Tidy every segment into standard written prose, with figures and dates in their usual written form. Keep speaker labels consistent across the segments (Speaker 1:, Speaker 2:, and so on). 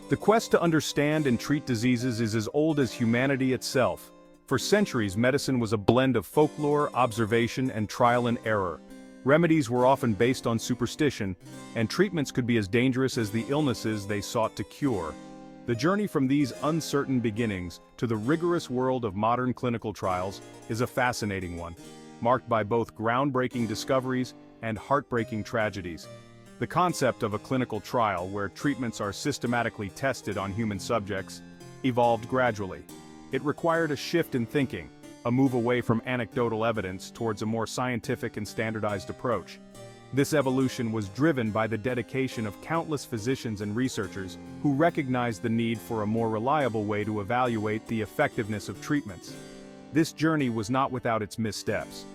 Speaker 1: The quest to understand and treat diseases is as old as humanity itself. For centuries, medicine was a blend of folklore, observation, and trial and error. Remedies were often based on superstition, and treatments could be as dangerous as the illnesses they sought to cure. The journey from these uncertain beginnings to the rigorous world of modern clinical trials is a fascinating one, marked by both groundbreaking discoveries and heartbreaking tragedies. The concept of a clinical trial where treatments are systematically tested on human subjects evolved gradually. It required a shift in thinking, a move away from anecdotal evidence towards a more scientific and standardized approach. This evolution was driven by the dedication of countless physicians and researchers who recognized the need for a more reliable way to evaluate the effectiveness of treatments. This journey was not without its missteps.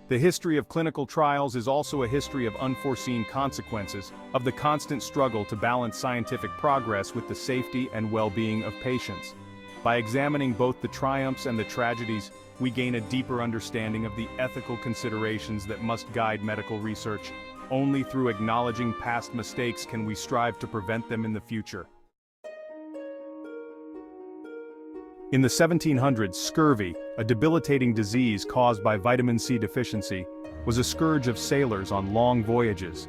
Speaker 1: The history of clinical trials is also a history of unforeseen consequences, of the constant struggle to balance scientific progress with the safety and well-being of patients. By examining both the triumphs and the tragedies, we gain a deeper understanding of the ethical considerations that must guide medical research. Only through acknowledging past mistakes can we strive to prevent them in the future. In the 1700s, scurvy, a debilitating disease caused by vitamin C deficiency, was a scourge of sailors on long voyages.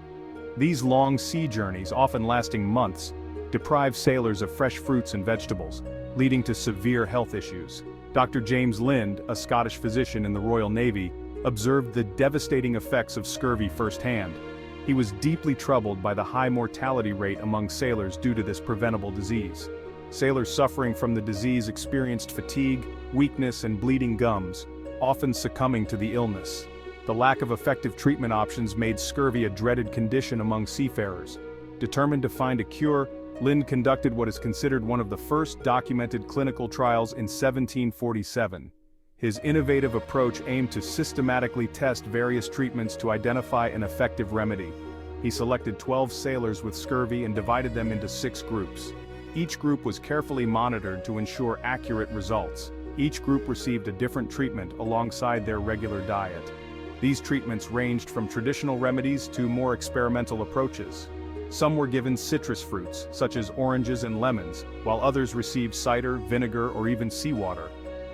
Speaker 1: These long sea journeys, often lasting months, deprived sailors of fresh fruits and vegetables, leading to severe health issues. Dr. James Lind, a Scottish physician in the Royal Navy, observed the devastating effects of scurvy firsthand. He was deeply troubled by the high mortality rate among sailors due to this preventable disease. Sailors suffering from the disease experienced fatigue, weakness, and bleeding gums, often succumbing to the illness. The lack of effective treatment options made scurvy a dreaded condition among seafarers. Determined to find a cure, Lind conducted what is considered one of the first documented clinical trials in 1747. His innovative approach aimed to systematically test various treatments to identify an effective remedy. He selected 12 sailors with scurvy and divided them into 6 groups. Each group was carefully monitored to ensure accurate results. Each group received a different treatment alongside their regular diet. These treatments ranged from traditional remedies to more experimental approaches. Some were given citrus fruits, such as oranges and lemons, while others received cider, vinegar, or even seawater.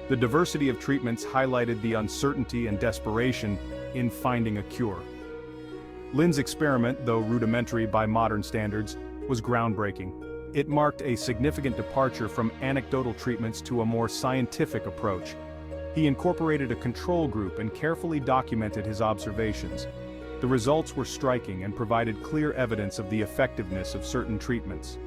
Speaker 1: The diversity of treatments highlighted the uncertainty and desperation in finding a cure. Lind's experiment, though rudimentary by modern standards, was groundbreaking. It marked a significant departure from anecdotal treatments to a more scientific approach. He incorporated a control group and carefully documented his observations. The results were striking and provided clear evidence of the effectiveness of certain treatments.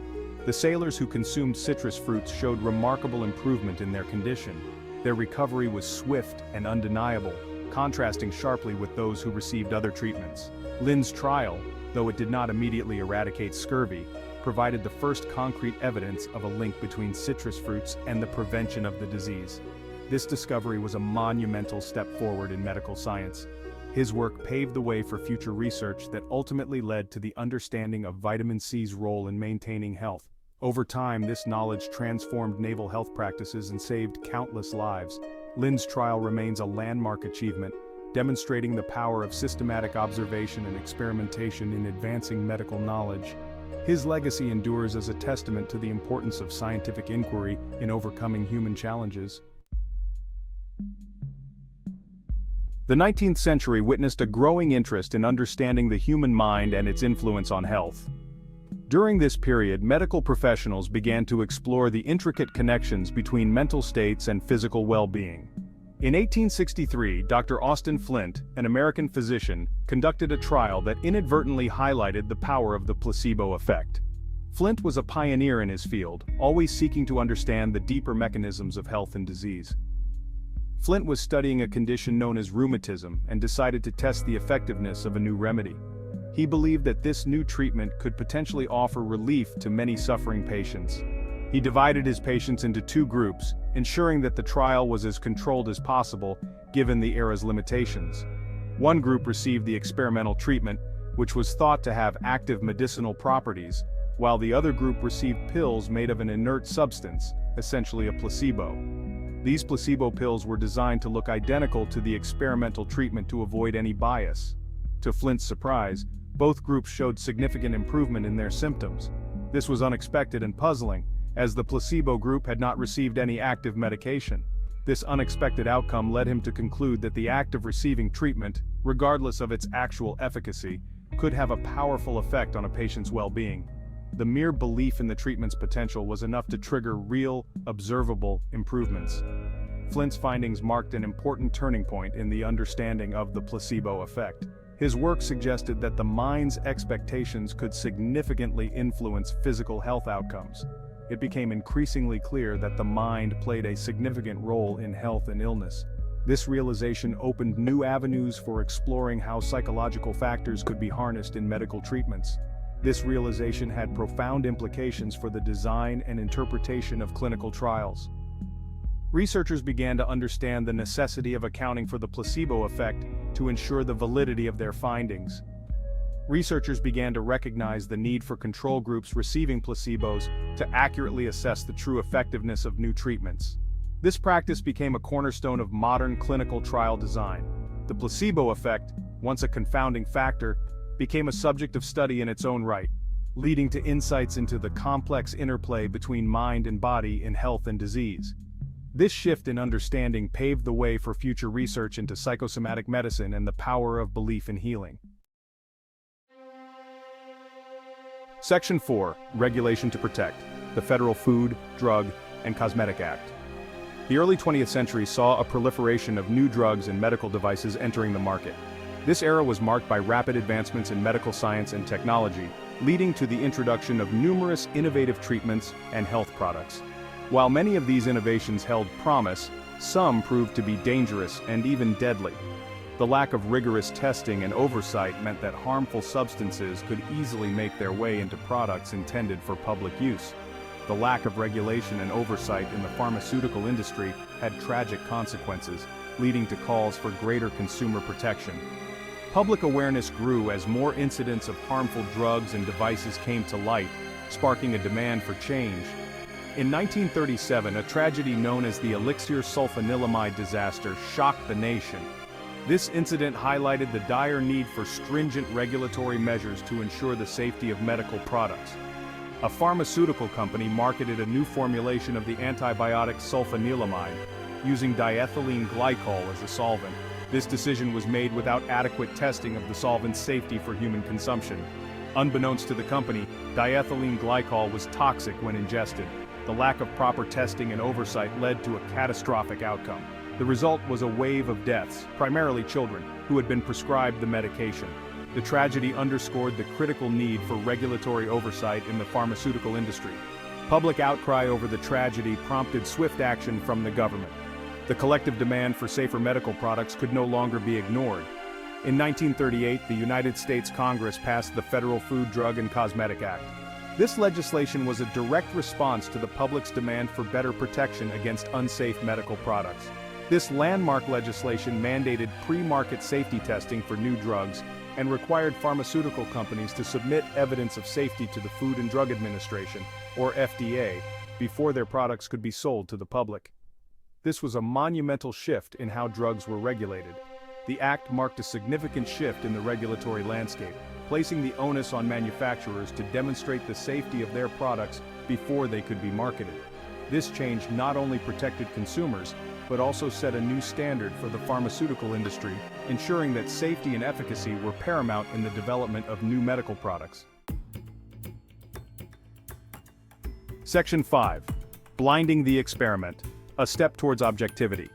Speaker 1: The sailors who consumed citrus fruits showed remarkable improvement in their condition. Their recovery was swift and undeniable, contrasting sharply with those who received other treatments. Lind's trial, though it did not immediately eradicate scurvy, provided the first concrete evidence of a link between citrus fruits and the prevention of the disease. This discovery was a monumental step forward in medical science. His work paved the way for future research that ultimately led to the understanding of vitamin C's role in maintaining health. Over time, this knowledge transformed naval health practices and saved countless lives. Lind's trial remains a landmark achievement, demonstrating the power of systematic observation and experimentation in advancing medical knowledge. His legacy endures as a testament to the importance of scientific inquiry in overcoming human challenges. The 19th century witnessed a growing interest in understanding the human mind and its influence on health. During this period, medical professionals began to explore the intricate connections between mental states and physical well-being. In 1863, Dr. Austin Flint, an American physician, conducted a trial that inadvertently highlighted the power of the placebo effect. Flint was a pioneer in his field, always seeking to understand the deeper mechanisms of health and disease. Flint was studying a condition known as rheumatism and decided to test the effectiveness of a new remedy. He believed that this new treatment could potentially offer relief to many suffering patients. He divided his patients into 2 groups, ensuring that the trial was as controlled as possible, given the era's limitations. One group received the experimental treatment, which was thought to have active medicinal properties, while the other group received pills made of an inert substance, essentially a placebo. These placebo pills were designed to look identical to the experimental treatment to avoid any bias. To Flint's surprise, both groups showed significant improvement in their symptoms. This was unexpected and puzzling, as the placebo group had not received any active medication. This unexpected outcome led him to conclude that the act of receiving treatment, regardless of its actual efficacy, could have a powerful effect on a patient's well-being. The mere belief in the treatment's potential was enough to trigger real, observable improvements. Flint's findings marked an important turning point in the understanding of the placebo effect. His work suggested that the mind's expectations could significantly influence physical health outcomes. It became increasingly clear that the mind played a significant role in health and illness. This realization opened new avenues for exploring how psychological factors could be harnessed in medical treatments. This realization had profound implications for the design and interpretation of clinical trials. Researchers began to understand the necessity of accounting for the placebo effect to ensure the validity of their findings. Researchers began to recognize the need for control groups receiving placebos to accurately assess the true effectiveness of new treatments. This practice became a cornerstone of modern clinical trial design. The placebo effect, once a confounding factor, became a subject of study in its own right, leading to insights into the complex interplay between mind and body in health and disease. This shift in understanding paved the way for future research into psychosomatic medicine and the power of belief in healing. Section 4, Regulation to Protect, the Federal Food, Drug, and Cosmetic Act. The early 20th century saw a proliferation of new drugs and medical devices entering the market. This era was marked by rapid advancements in medical science and technology, leading to the introduction of numerous innovative treatments and health products. While many of these innovations held promise, some proved to be dangerous and even deadly. The lack of rigorous testing and oversight meant that harmful substances could easily make their way into products intended for public use. The lack of regulation and oversight in the pharmaceutical industry had tragic consequences, leading to calls for greater consumer protection. Public awareness grew as more incidents of harmful drugs and devices came to light, sparking a demand for change. In 1937, a tragedy known as the Elixir Sulfanilamide disaster shocked the nation. This incident highlighted the dire need for stringent regulatory measures to ensure the safety of medical products. A pharmaceutical company marketed a new formulation of the antibiotic sulfanilamide, using diethylene glycol as a solvent. This decision was made without adequate testing of the solvent's safety for human consumption. Unbeknownst to the company, diethylene glycol was toxic when ingested. The lack of proper testing and oversight led to a catastrophic outcome. The result was a wave of deaths, primarily children, who had been prescribed the medication. The tragedy underscored the critical need for regulatory oversight in the pharmaceutical industry. Public outcry over the tragedy prompted swift action from the government. The collective demand for safer medical products could no longer be ignored. In 1938, the United States Congress passed the Federal Food, Drug, and Cosmetic Act. This legislation was a direct response to the public's demand for better protection against unsafe medical products. This landmark legislation mandated pre-market safety testing for new drugs and required pharmaceutical companies to submit evidence of safety to the Food and Drug Administration, or FDA, before their products could be sold to the public. This was a monumental shift in how drugs were regulated. The act marked a significant shift in the regulatory landscape, placing the onus on manufacturers to demonstrate the safety of their products before they could be marketed. This change not only protected consumers, but also set a new standard for the pharmaceutical industry, ensuring that safety and efficacy were paramount in the development of new medical products. Section 5. Blinding the experiment, a step towards objectivity.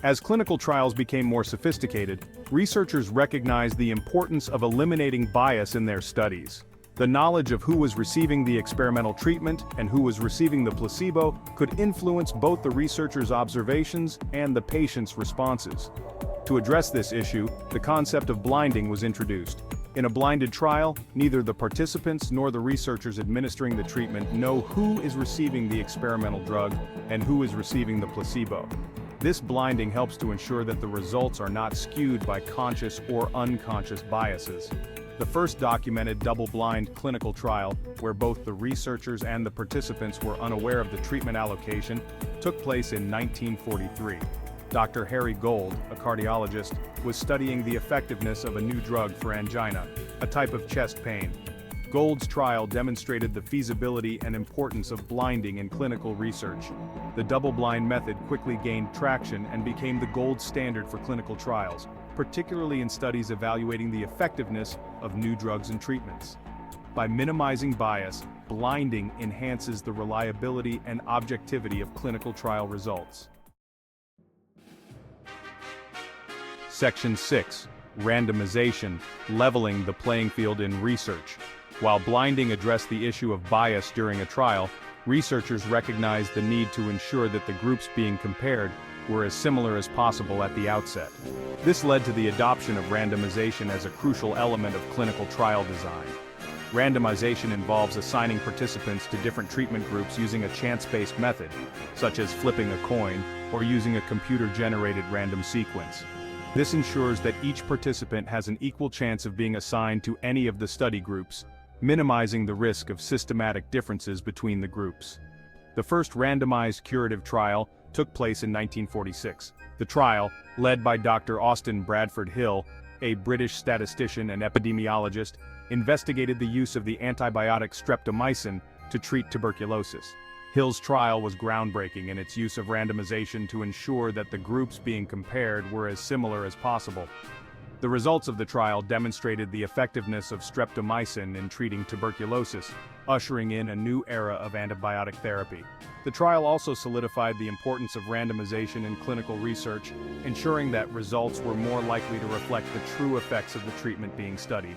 Speaker 1: As clinical trials became more sophisticated, researchers recognized the importance of eliminating bias in their studies. The knowledge of who was receiving the experimental treatment and who was receiving the placebo could influence both the researchers' observations and the patient's responses. To address this issue, the concept of blinding was introduced. In a blinded trial, neither the participants nor the researchers administering the treatment know who is receiving the experimental drug and who is receiving the placebo. This blinding helps to ensure that the results are not skewed by conscious or unconscious biases. The first documented double-blind clinical trial, where both the researchers and the participants were unaware of the treatment allocation, took place in 1943. Dr. Harry Gold, a cardiologist, was studying the effectiveness of a new drug for angina, a type of chest pain. Gold's trial demonstrated the feasibility and importance of blinding in clinical research. The double-blind method quickly gained traction and became the gold standard for clinical trials, particularly in studies evaluating the effectiveness of new drugs and treatments. By minimizing bias, blinding enhances the reliability and objectivity of clinical trial results. Section 6. Randomization, leveling the playing field in research. While blinding addressed the issue of bias during a trial, researchers recognized the need to ensure that the groups being compared were as similar as possible at the outset. This led to the adoption of randomization as a crucial element of clinical trial design. Randomization involves assigning participants to different treatment groups using a chance-based method, such as flipping a coin or using a computer-generated random sequence. This ensures that each participant has an equal chance of being assigned to any of the study groups, minimizing the risk of systematic differences between the groups. The first randomized curative trial took place in 1946. The trial, led by Dr. Austin Bradford Hill, a British statistician and epidemiologist, investigated the use of the antibiotic streptomycin to treat tuberculosis. Hill's trial was groundbreaking in its use of randomization to ensure that the groups being compared were as similar as possible. The results of the trial demonstrated the effectiveness of streptomycin in treating tuberculosis, ushering in a new era of antibiotic therapy. The trial also solidified the importance of randomization in clinical research, ensuring that results were more likely to reflect the true effects of the treatment being studied.